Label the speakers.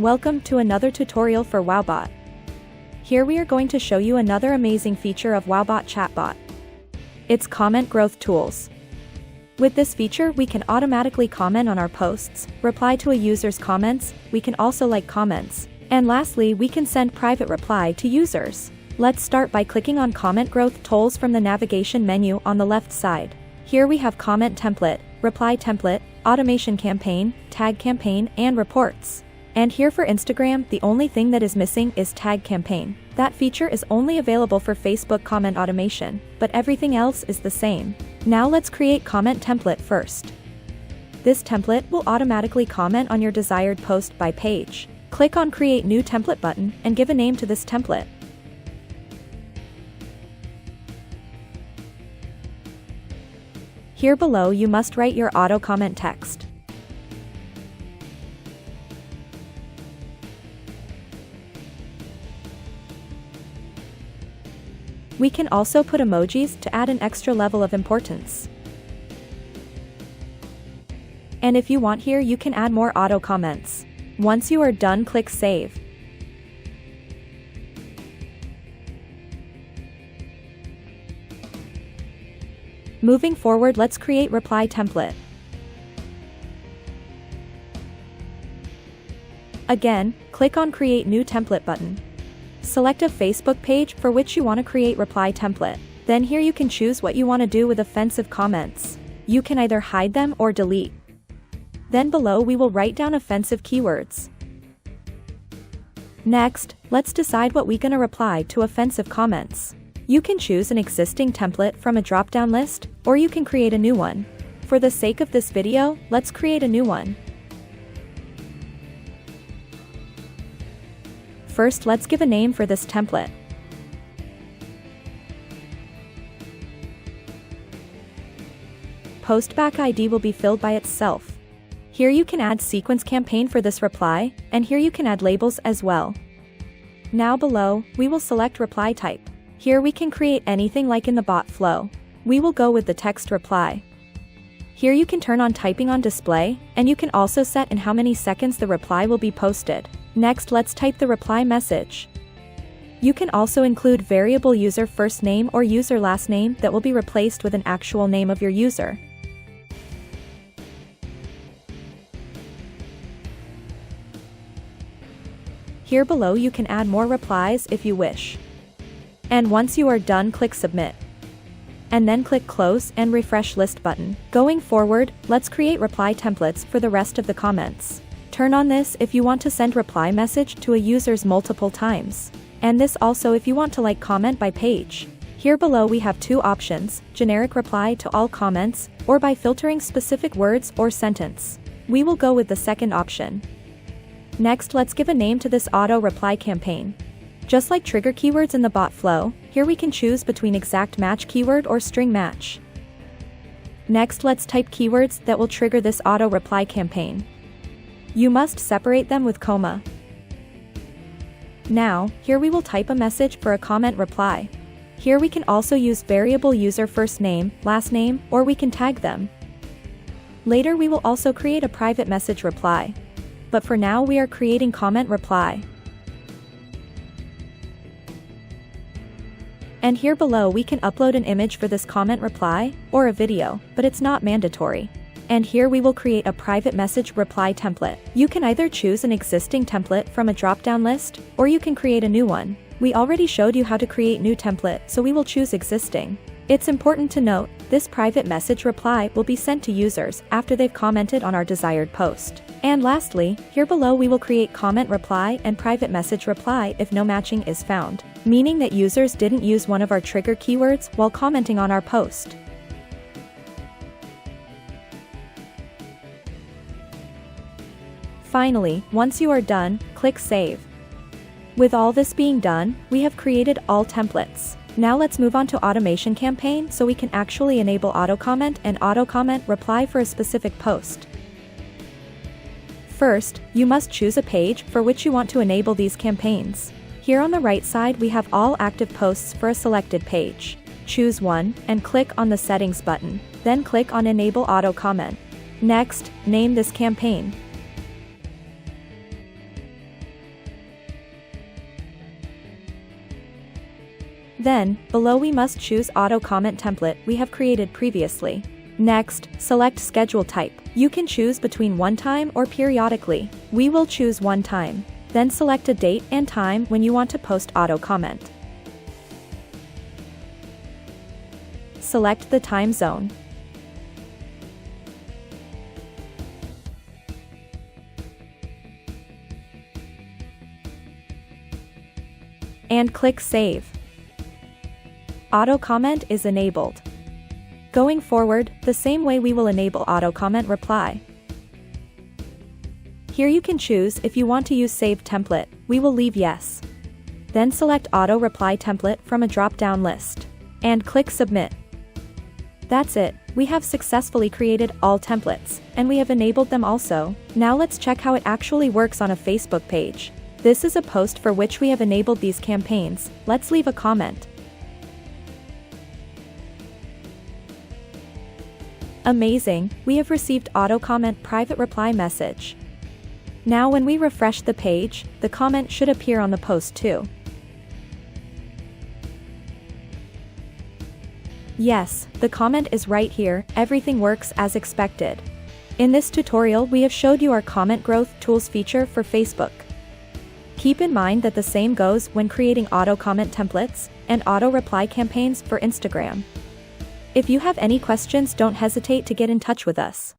Speaker 1: Welcome to another tutorial for VauBot. Here we are going to show you another amazing feature of VauBot chatbot. It's comment growth tools. With this feature, we can automatically comment on our posts, reply to a user's comments, we can also like comments, and lastly, we can send private reply to users. Let's start by clicking on comment growth tools from the navigation menu on the left side. Here we have comment template, reply template, automation campaign, tag campaign, and reports. And here for Instagram, the only thing that is missing is tag campaign. That feature is only available for Facebook comment automation, but everything else is the same. Now let's create comment template first. This template will automatically comment on your desired post by page. Click on Create New Template button and give a name to this template. Here below you must write your auto comment text. We can also put emojis to add an extra level of importance. And if you want here, you can add more auto comments. Once you are done, click Save. Moving forward, let's create reply template. Again, click on Create New Template button. Select a Facebook page for which you want to create reply template. Then here you can choose what you want to do with offensive comments. You can either hide them or delete. Then below we will write down offensive keywords. Next, let's decide what we're gonna reply to offensive comments. You can choose an existing template from a drop-down list, or you can create a new one. For the sake of this video, let's create a new one. First, let's give a name for this template. Postback ID will be filled by itself. Here you can add sequence campaign for this reply, and here you can add labels as well. Now below, we will select reply type. Here we can create anything like in the bot flow. We will go with the text reply. Here you can turn on typing on display, and you can also set in how many seconds the reply will be posted. Next, let's type the reply message. You can also include variable user first name or user last name that will be replaced with an actual name of your user. Here below you can add more replies if you wish. And once you are done, click Submit. And then click Close and Refresh List button. Going forward, let's create reply templates for the rest of the comments. Turn on this if you want to send reply message to a user's multiple times. And this also if you want to like comment by page. Here below we have two options, generic reply to all comments, or by filtering specific words or sentence. We will go with the second option. Next, let's give a name to this auto reply campaign. Just like trigger keywords in the bot flow, here we can choose between exact match keyword or string match. Next, let's type keywords that will trigger this auto reply campaign. You must separate them with comma. Now, here we will type a message for a comment reply. Here we can also use variable user first name, last name, or we can tag them. Later we will also create a private message reply. But for now we are creating comment reply. And here below we can upload an image for this comment reply, or a video, but it's not mandatory. And here we will create a private message reply template. You can either choose an existing template from a drop-down list, or you can create a new one. We already showed you how to create new template, so we will choose existing. It's important to note, this private message reply will be sent to users after they've commented on our desired post. And lastly, here below we will create comment reply and private message reply if no matching is found, meaning that users didn't use one of our trigger keywords while commenting on our post. Finally, once you are done, click Save. With all this being done, we have created all templates. Now let's move on to automation campaign so we can actually enable auto comment and auto comment reply for a specific post. First, you must choose a page for which you want to enable these campaigns. Here on the right side we have all active posts for a selected page. Choose one, and click on the Settings button. Then click on Enable Auto Comment. Next, name this campaign. Then, below we must choose auto comment template we have created previously. Next, select schedule type. You can choose between one time or periodically. We will choose one time. Then select a date and time when you want to post auto comment. Select the time zone. And click Save. Auto comment is enabled. Going forward, the same way we will enable auto comment reply. Here you can choose if you want to use Save Template, we will leave Yes. Then select Auto Reply Template from a drop-down list. And click Submit. That's it, we have successfully created all templates, and we have enabled them also. Now let's check how it actually works on a Facebook page. This is a post for which we have enabled these campaigns, let's leave a comment. Amazing, we have received auto comment private reply message. Now when we refresh the page, the comment should appear on the post too. Yes, the comment is right here, everything works as expected. In this tutorial we have showed you our comment growth tools feature for Facebook. Keep in mind that the same goes when creating auto comment templates and auto reply campaigns for Instagram. If you have any questions, don't hesitate to get in touch with us.